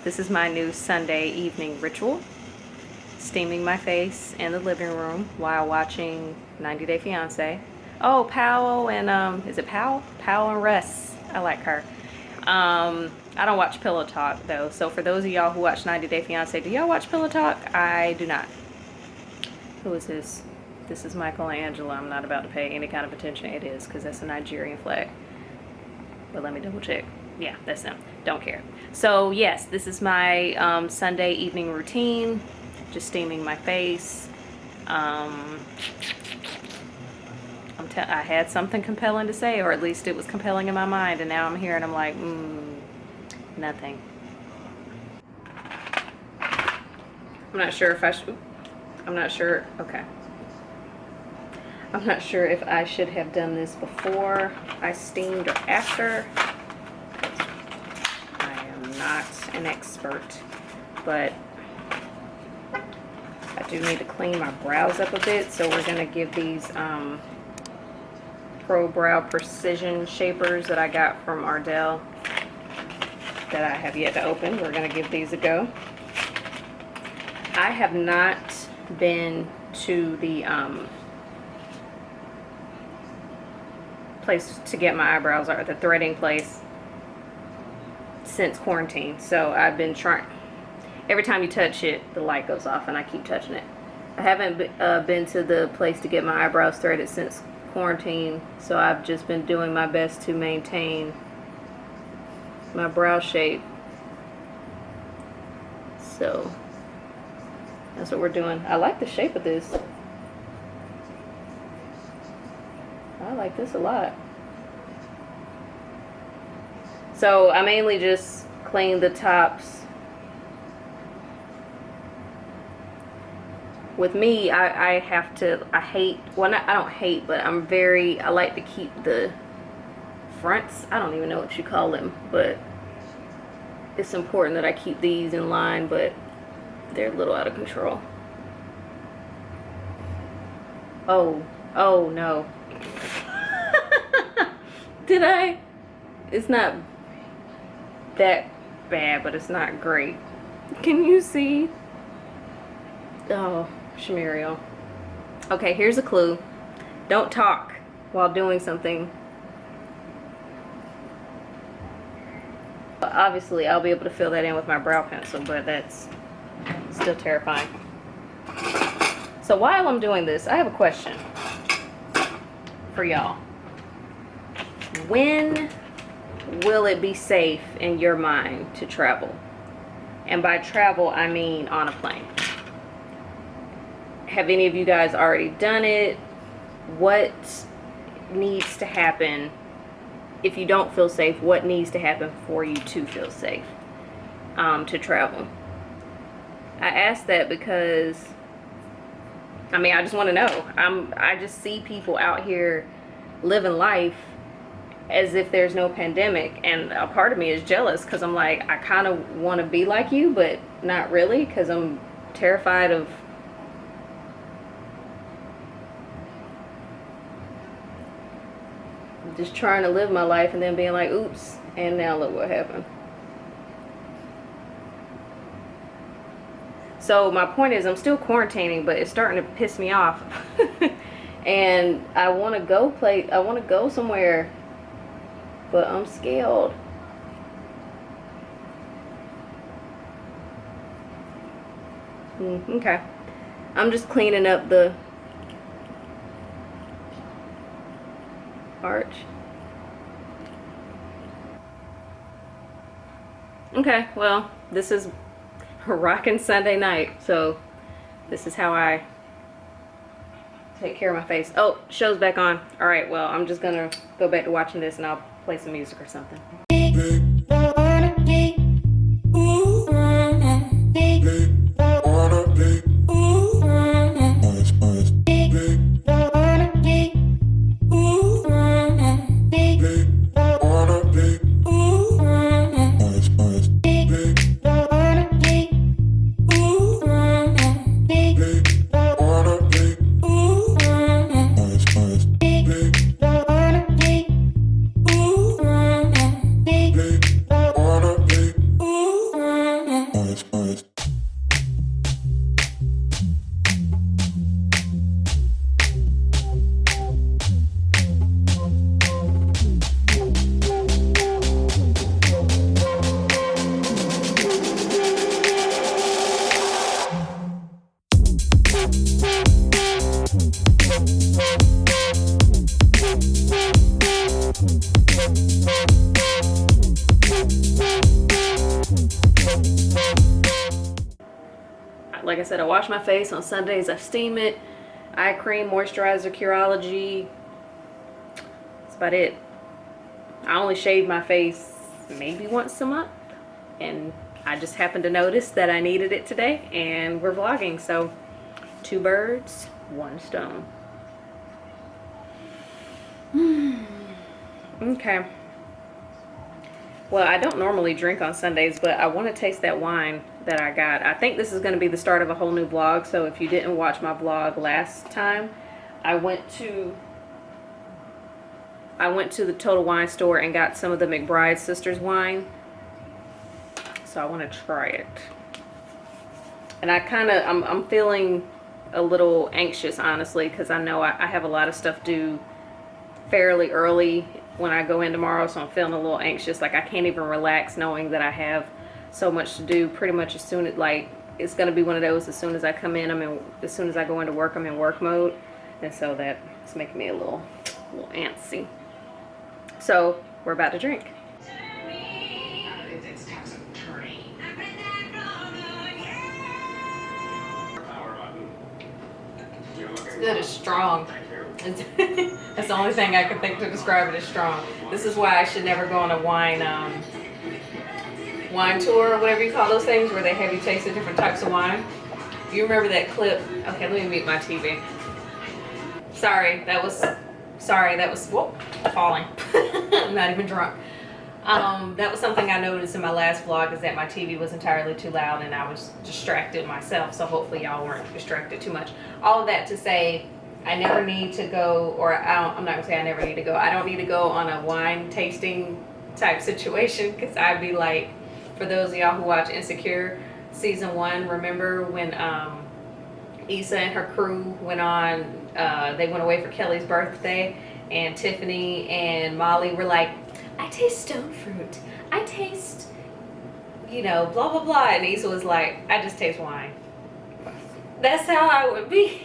This is my new Sunday evening ritual. Steaming my face in the living room while watching 90 Day Fiancé. Oh, Powell and, is it Powell? Powell and Russ. I like her. I don't watch Pillow Talk though. So for those of y'all who watch 90 Day Fiancé, do y'all watch Pillow Talk? I do not. Who is this? This is Michelangelo. I'm not about to pay any kind of attention. It is, because that's a Nigerian flag. But let me double check. Yeah, that's them. Don't care. So yes, this is my Sunday evening routine. Just steaming my face. I had something compelling to say, or at least it was compelling in my mind, and now I'm here and I'm like, nothing. I'm not sure if I should. I'm not sure. Okay. I'm not sure if I should have done this before I steamed or after. I am not an expert, but I do need to clean my brows up a bit, so we're going to give these Pro Brow Precision Shapers that I got from Ardell that I have yet to open. We're going to give these a go. I have not been to the place to get my eyebrows, or the threading place, since quarantine. So I've been trying. Every time you touch it, the light goes off, and I keep touching it. I haven't been to the place to get my eyebrows threaded since quarantine, so I've just been doing my best to maintain my brow shape. So that's what we're doing. I like the shape of this. I like this a lot. So I mainly just clean the tops. With me, I hate, well, I don't hate, but I like to keep the fronts. I don't even know what you call them, but it's important that I keep these in line, but they're a little out of control. Oh no. Did I? It's not that bad, but it's not great. Can you see? Oh, Shumuriel. Okay, here's a clue. Don't talk while doing something. Obviously, I'll be able to fill that in with my brow pencil, but that's still terrifying. So while I'm doing this, I have a question for y'all. When will it be safe in your mind to travel? And by travel, I mean on a plane. Have any of you guys already done it? What needs to happen if you don't feel safe? What needs to happen for you to feel safe to travel? I ask that because, I mean, I just want to know. I just see people out here living life as if there's no pandemic, and a part of me is jealous, because I'm like, I kind of want to be like you, but not really, because I'm terrified of just trying to live my life and then being like, oops, and now look what happened. So my point is, I'm still quarantining, but it's starting to piss me off. And I want to go somewhere, but I'm scared. Okay. I'm just cleaning up the arch. Okay, well, this is a rockin' Sunday night, so this is how I take care of my face. Oh, show's back on. All right, well, I'm just gonna go back to watching this and I'll play some music or something. Like I said, I wash my face on Sundays. I steam it. Eye cream, moisturizer, Curology. That's about it. I only shave my face maybe once a month. And I just happened to notice that I needed it today. And we're vlogging. So, 2 birds, 1 stone. Okay. Well, I don't normally drink on Sundays, but I want to taste that wine that I got. I think this is going to be the start of a whole new vlog. So if you didn't watch my vlog last time, I went to the Total Wine store and got some of the McBride Sisters wine. So I want to try it. And I'm feeling a little anxious, honestly, because I know I have a lot of stuff due fairly early when I go in tomorrow, so I'm feeling a little anxious. Like I can't even relax knowing that I have so much to do. Pretty much as soon as, like, it's gonna be one of those, as soon as I come in, as soon as I go into work, I'm in work mode. And so that's making me a little antsy. So we're about to drink. It's good, it's strong. That's the only thing I can think to describe it as strong. This is why I should never go on a wine tour or whatever you call those things, where they have you taste the different types of wine. You remember that clip? Okay, let me mute my TV. Sorry, that was whoop, falling. I'm not even drunk. That was something I noticed in my last vlog, is that my TV was entirely too loud and I was distracted myself. So hopefully y'all weren't distracted too much. All of that to say, I never need to go, or I'm not gonna say I never need to go. I don't need to go on a wine tasting type situation, because I'd be like, for those of y'all who watch Insecure season 1, remember when Issa and her crew went on, they went away for Kelly's birthday, and Tiffany and Molly were like, I taste stone fruit. I taste, blah, blah, blah. And Issa was like, I just taste wine. That's how I would be.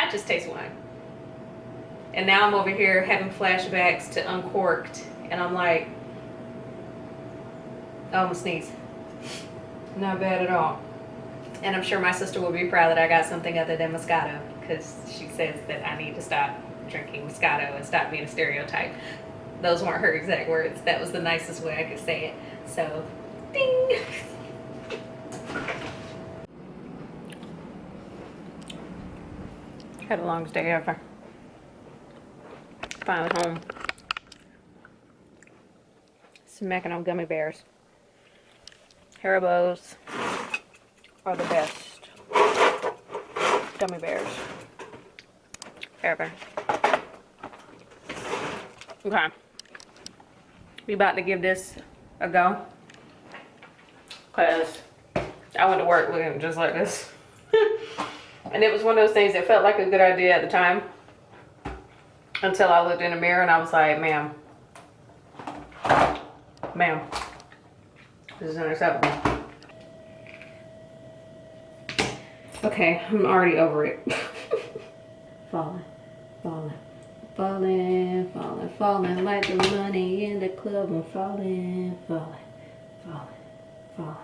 I just taste wine. And now I'm over here having flashbacks to Uncorked. And I'm like, oh, I'm gonna sneeze. Not bad at all. And I'm sure my sister will be proud that I got something other than Moscato, because she says that I need to stop drinking Moscato and stop being a stereotype. Those weren't her exact words. That was the nicest way I could say it. So, ding! Had the longest day ever. Finally home. Smacking on gummy bears. Haribo's are the best gummy bears ever. Okay. We about to give this a go, because I went to work looking just like this. And it was one of those things that felt like a good idea at the time, until I looked in the mirror and I was like, ma'am, this is unacceptable. Okay, I'm already over it. Falling. Falling, falling, falling like the money in the club. I'm falling, falling, falling, falling.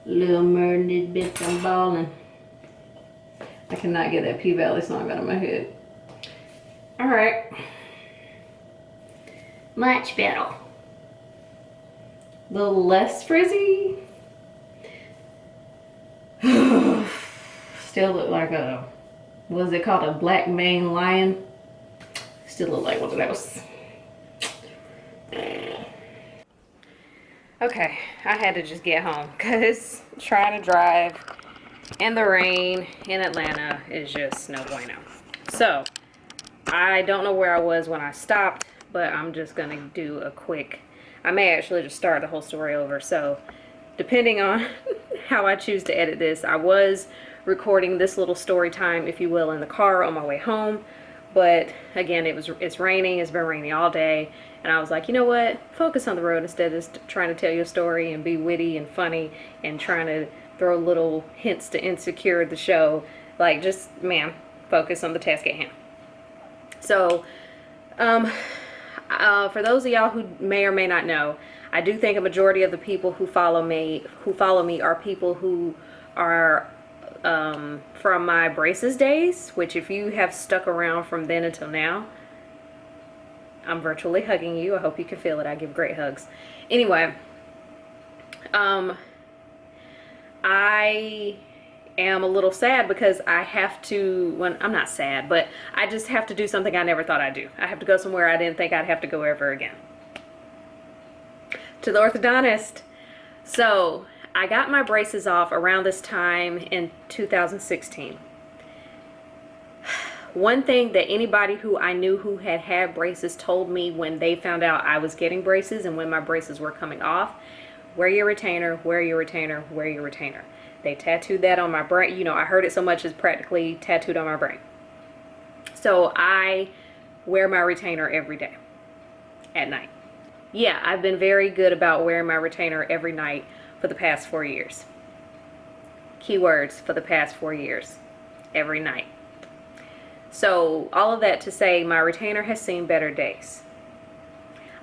Little mermaid bits, I'm balling. I cannot get that P-Valley song out of my head. Alright. Much better. A little less frizzy. Still look like a, what is it called? A black maned lion. Still look like one of those. Okay, I had to just get home because trying to drive in the rain in Atlanta is just no bueno. So, I don't know where I was when I stopped, but I'm just going to do a quick, I may actually just start the whole story over. So, depending on how I choose to edit this, I was recording this little story time, if you will, in the car on my way home. But again, it's raining. It's been raining all day. And I was like, you know what? Focus on the road instead of trying to tell you a story and be witty and funny and trying to throw little hints to insecure the show. Like, just, man, focus on the task at hand. So, for those of y'all who may or may not know, I do think a majority of the people who follow me are people who are from my braces days, which if you have stuck around from then until now, I'm virtually hugging you. I hope you can feel it. I give great hugs. Anyway, I am a little sad because I have to, well, I'm not sad, but I just have to do something I never thought I'd do. I have to go somewhere I didn't think I'd have to go ever again. To the orthodontist. So, I got my braces off around this time in 2016. One thing that anybody who I knew who had had braces told me when they found out I was getting braces and when my braces were coming off: wear your retainer, wear your retainer, wear your retainer. They tattooed that on my brain. You know, I heard it so much it's practically tattooed on my brain. So I wear my retainer every day at night. Yeah, I've been very good about wearing my retainer every night for the past 4 years. Keywords: for the past 4 years. Every night. So, all of that to say, my retainer has seen better days.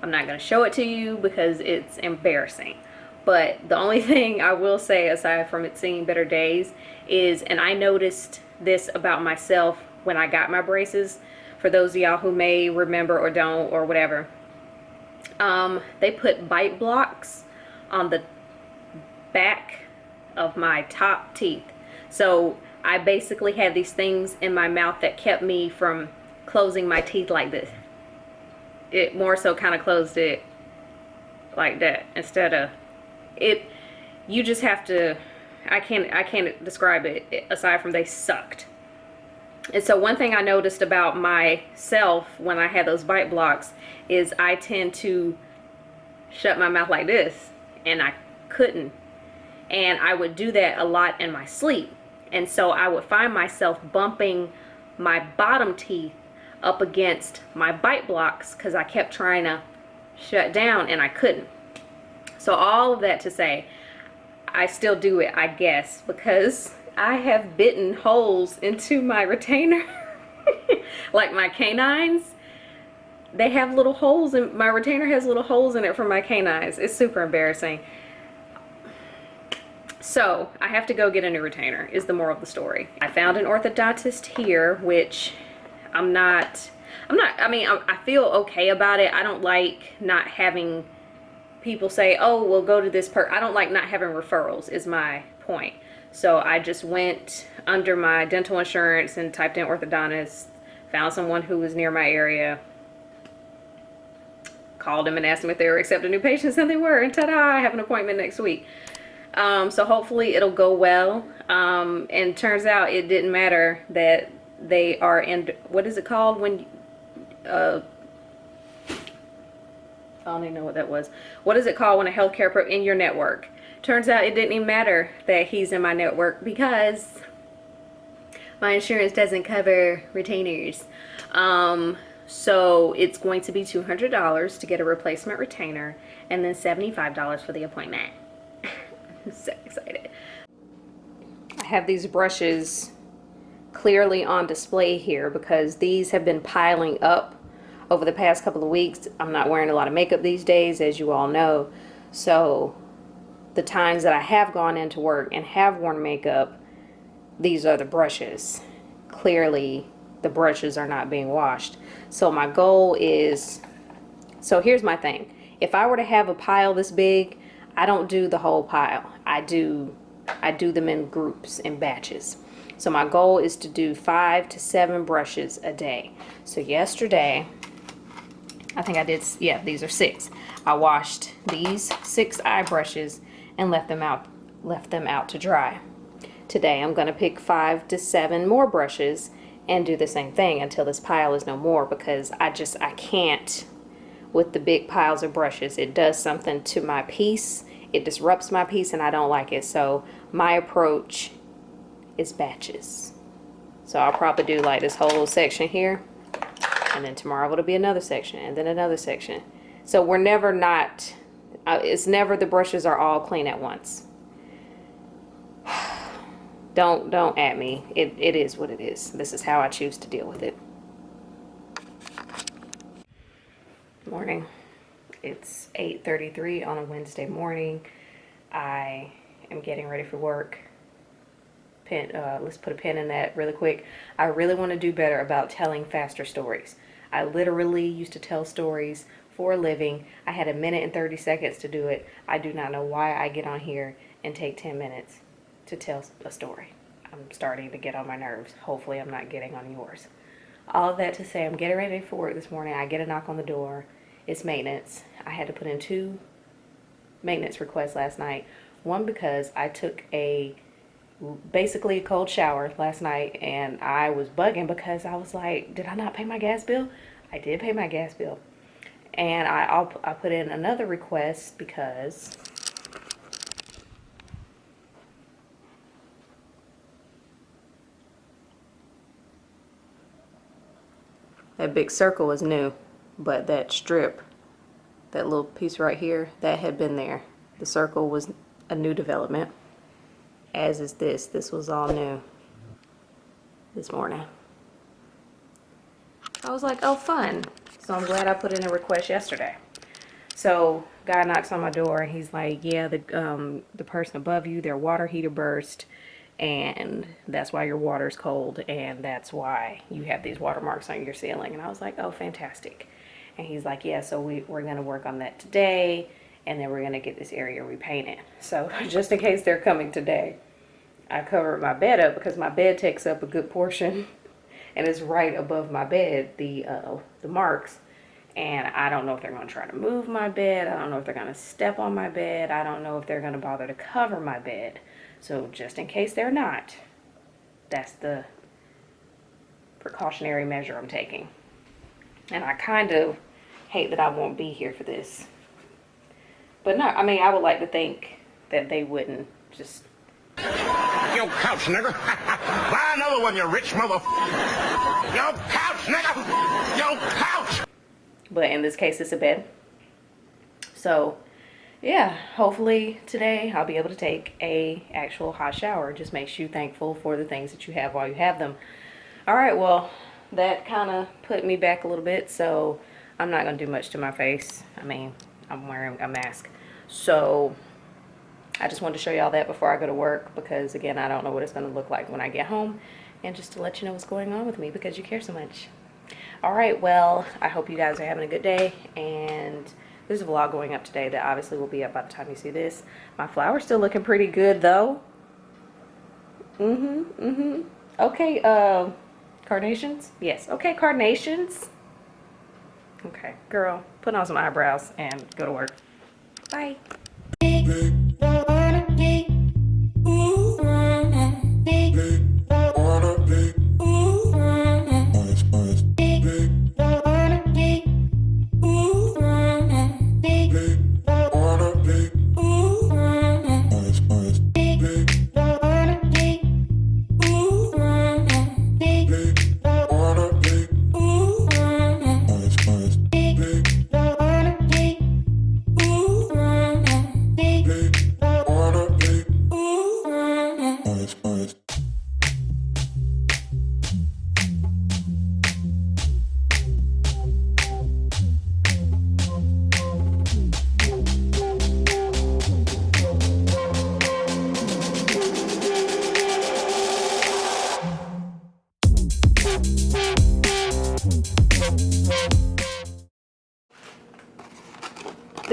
I'm not going to show it to you because it's embarrassing. But the only thing I will say, aside from it seeing better days, is, and I noticed this about myself when I got my braces, for those of y'all who may remember or don't or whatever, they put bite blocks on the back of my top teeth. So I basically had these things in my mouth that kept me from closing my teeth like this. It more so kind of closed it like that instead of it. You just have to, I can't describe it aside from they sucked. And so one thing I noticed about myself when I had those bite blocks is I tend to shut my mouth like this, and I couldn't. And I would do that a lot in my sleep. And so I would find myself bumping my bottom teeth up against my bite blocks because I kept trying to shut down and I couldn't. So all of that to say, I still do it, I guess, because I have bitten holes into my retainer. Like my canines, they have little holes in my retainer, has little holes in it for my canines. It's super embarrassing. So I have to go get a new retainer is the moral of the story. I found an orthodontist here, which I mean, I feel okay about it. I don't like not having people say, oh, well, go to this I don't like not having referrals is my point. So I just went under my dental insurance and typed in orthodontist, found someone who was near my area, called them and asked them if they were accepting new patients, and they were, and ta-da, I have an appointment next week. So hopefully it'll go well. And turns out it didn't matter that they are in, what is it called when, I don't even know what that was. What is it called when a healthcare pro in your network? Turns out it didn't even matter that he's in my network because my insurance doesn't cover retainers. So it's going to be $200 to get a replacement retainer and then $75 for the appointment. I'm so excited. I I have these brushes clearly on display here because these have been piling up over the past couple of weeks. I'm not wearing a lot of makeup these days, as you all know. So the times that I have gone into work and have worn makeup, these are the brushes. Clearly, the brushes are not being washed. So my goal is, so here's my thing. If I were to have a pile this big, I don't do the whole pile. I do them in groups, in batches. So my goal is to do 5 to 7 brushes a day. So yesterday, I think I did, yeah, these are 6. I washed these 6 eye brushes and left them out to dry. Today I'm going to pick 5 to 7 more brushes and do the same thing until this pile is no more, because I can't with the big piles of brushes. It does something to my piece. It disrupts my piece and I don't like it. So my approach is batches. So I'll probably do like this whole section here, and then tomorrow it'll be another section, and then another section. So we're never not, it's never the brushes are all clean at once. Don't at me. It is what it is. This is how I choose to deal with it. Morning. It's 8:33 on a Wednesday morning. I am getting ready for work. Let's put a pin in that really quick. I really want to do better about telling faster stories. I literally used to tell stories for a living. I had 1 minute and 30 seconds to do it. I do not know why I get on here and take 10 minutes to tell a story. I'm starting to get on my nerves. Hopefully I'm not getting on yours. All of that to say, I'm getting ready for work this morning. I get a knock on the door. It's maintenance. I had to put in 2 maintenance requests last night. One because I took basically a cold shower last night, and I was bugging because I was like, did I not pay my gas bill? I did pay my gas bill. And I put in another request because that big circle is new, but that strip, that little piece right here, that had been there. The circle was a new development, as is this. This was all new this morning. I was like, oh, fun. So I'm glad I put in a request yesterday. So guy knocks on my door and he's like, yeah, the person above you, their water heater burst, and that's why your water's cold, and that's why you have these watermarks on your ceiling. And I was like, oh, fantastic. And he's like, yeah, so we're going to work on that today, and then we're going to get this area repainted. So just in case they're coming today, I covered my bed up because my bed takes up a good portion, and it's right above my bed, the marks. And I don't know if they're going to try to move my bed. I don't know if they're going to step on my bed. I don't know if they're going to bother to cover my bed. So just in case they're not, that's the precautionary measure I'm taking. And I kind of hate that I won't be here for this. But no, I mean, I would like to think that they wouldn't just... Yo, couch, nigga. Buy another one, you rich mother... Yo, couch, nigga. Yo, couch. But in this case, it's a bed. So, yeah, hopefully today I'll be able to take a actual hot shower. It just makes you thankful for the things that you have while you have them. All right, well, that kind of put me back a little bit, so I'm not going to do much to my face. I mean, I'm wearing a mask. So I just wanted to show y'all that before I go to work, because again, I don't know what it's going to look like when I get home, and just to let you know what's going on with me because you care so much. All right, well, I hope you guys are having a good day, and there's a vlog going up today that obviously will be up by the time you see this. My flower's still looking pretty good though. Okay, carnations? Yes. Okay, carnations. Okay, girl, put on some eyebrows and go to work. Bye.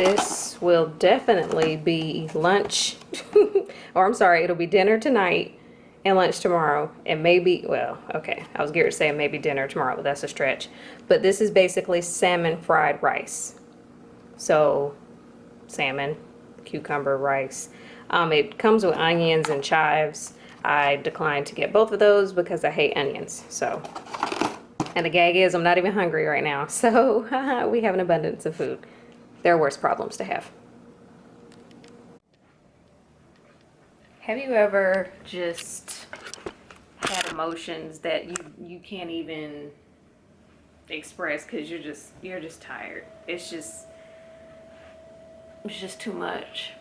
This will definitely be lunch, or I'm sorry, it'll be dinner tonight and lunch tomorrow, and maybe, well, okay, I was going to say maybe dinner tomorrow, but that's a stretch. But this is basically salmon fried rice. So, salmon, cucumber, rice. It comes with onions and chives. I declined to get both of those because I hate onions. So, and the gag is I'm not even hungry right now. So, we have an abundance of food. There are worse problems to have. Have you ever just had emotions that you can't even express because you're just tired? It's just too much.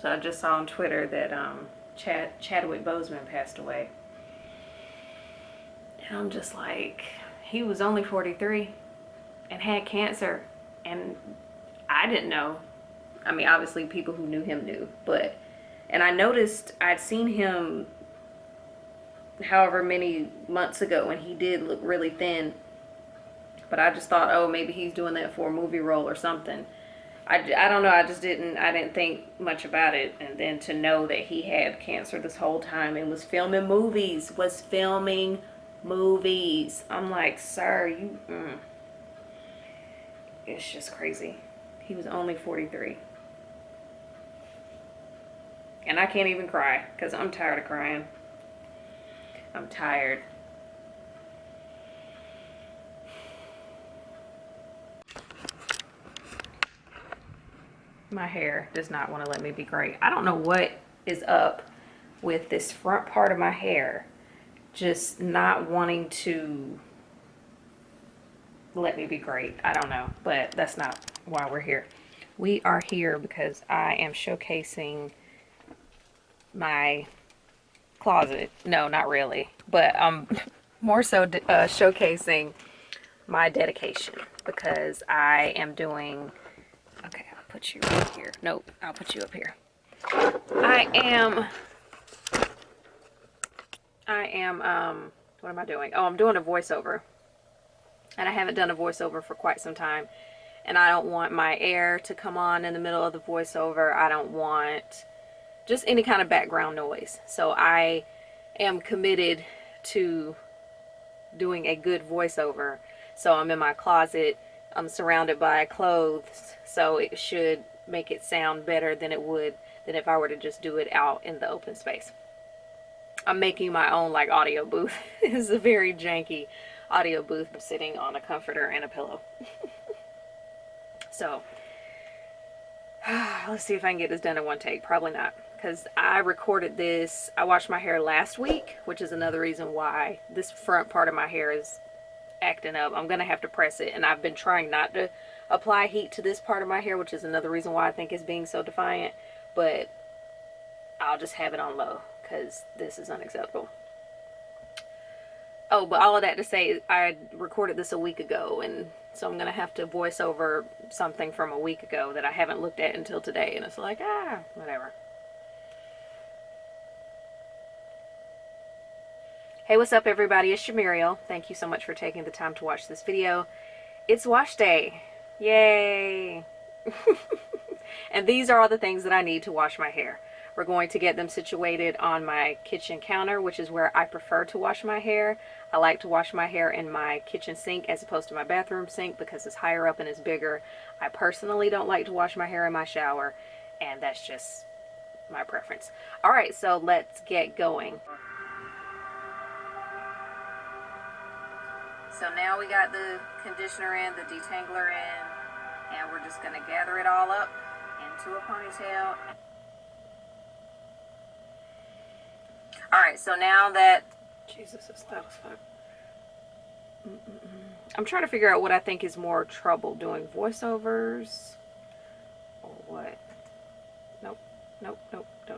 So I just saw on Twitter that Chadwick Boseman passed away. And I'm just like, he was only 43 and had cancer, and I didn't know. I mean, obviously people who knew him knew, but, and I noticed I'd seen him however many months ago and he did look really thin, but I just thought, oh, maybe he's doing that for a movie role or something. I don't know, I didn't think much about it. And then to know that he had cancer this whole time and was filming movies, I'm like, sir, it's just crazy. He was only 43. And I can't even cry because I'm tired of crying. I'm tired. My hair does not want to let me be great. I don't know what is up with this front part of my hair just not wanting to let me be great. I don't know, but that's not why we're here. We are here because I am showcasing my closet. No, not really, but I'm more so showcasing my dedication because I am doing, okay, I'll put you right here. Nope, I'll put you up here. I am, what am I doing? Oh, I'm doing a voiceover. And I haven't done a voiceover for quite some time. And I don't want my air to come on in the middle of the voiceover. I don't want just any kind of background noise. So I am committed to doing a good voiceover. So I'm in my closet. I'm surrounded by clothes. So it should make it sound better than it would than if I were to just do it out in the open space. I'm making my own like audio booth. It's a very janky audio booth. I'm sitting on a comforter and a pillow. So let's see if I can get this done in one take. Probably not, because I recorded this. I washed my hair last week, which is another reason why this front part of my hair is acting up. I'm gonna have to press it, and I've been trying not to apply heat to this part of my hair, which is another reason why I think it's being so defiant. But I'll just have it on low because this is unacceptable. Oh, but all of that to say, I recorded this a week ago, and so I'm going to have to voice over something from a week ago that I haven't looked at until today, and it's like, whatever. Hey, what's up, everybody? It's Shumuriel. Thank you so much for taking the time to watch this video. It's wash day. Yay! And these are all the things that I need to wash my hair. We're going to get them situated on my kitchen counter, which is where I prefer to wash my hair. I like to wash my hair in my kitchen sink as opposed to my bathroom sink because it's higher up and it's bigger. I personally don't like to wash my hair in my shower, and that's just my preference. All right, so let's get going. So now we got the conditioner in, the detangler in, and we're just gonna gather it all up into a ponytail. Alright, so now that, Jesus, that was fun. I'm trying to figure out what I think is more trouble, doing voiceovers or what. Nope, don't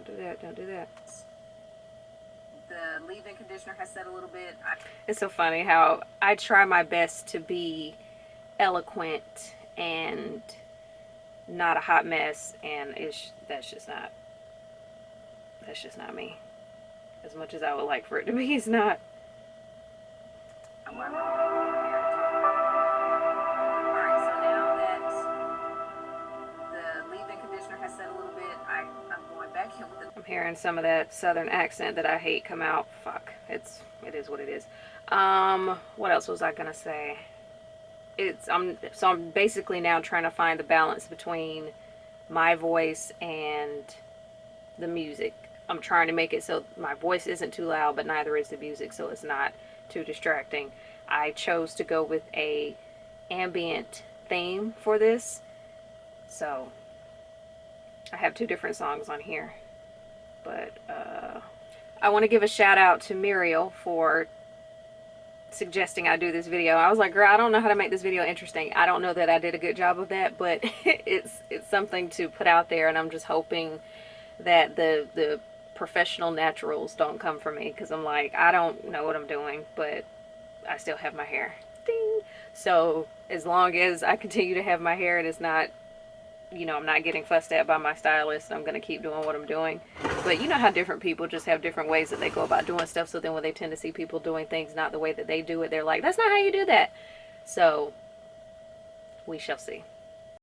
do that, don't do that. The leave-in conditioner has set a little bit. It's so funny how I try my best to be eloquent and not a hot mess, and that's just not me. As much as I would like for it to be, it's not. Alright, so now that hearing some of that southern accent that I hate come out. Fuck. It is what it is. What else was I gonna say? I'm basically now trying to find the balance between my voice and the music. I'm trying to make it so my voice isn't too loud, but neither is the music, so it's not too distracting. I chose to go with a ambient theme for this, so I have 2 different songs on here. But I want to give a shout out to Muriel for suggesting I do this video. I was like, girl, I don't know how to make this video interesting. I don't know that I did a good job of that, but it's something to put out there, and I'm just hoping that the professional naturals don't come for me, because I'm like, I don't know what I'm doing, but I still have my hair. Ding. So as long as I continue to have my hair and it's not, you know, I'm not getting fussed at by my stylist, I'm gonna keep doing what I'm doing. But you know how different people just have different ways that they go about doing stuff, so then when they tend to see people doing things not the way that they do it, they're like, that's not how you do that. So we shall see.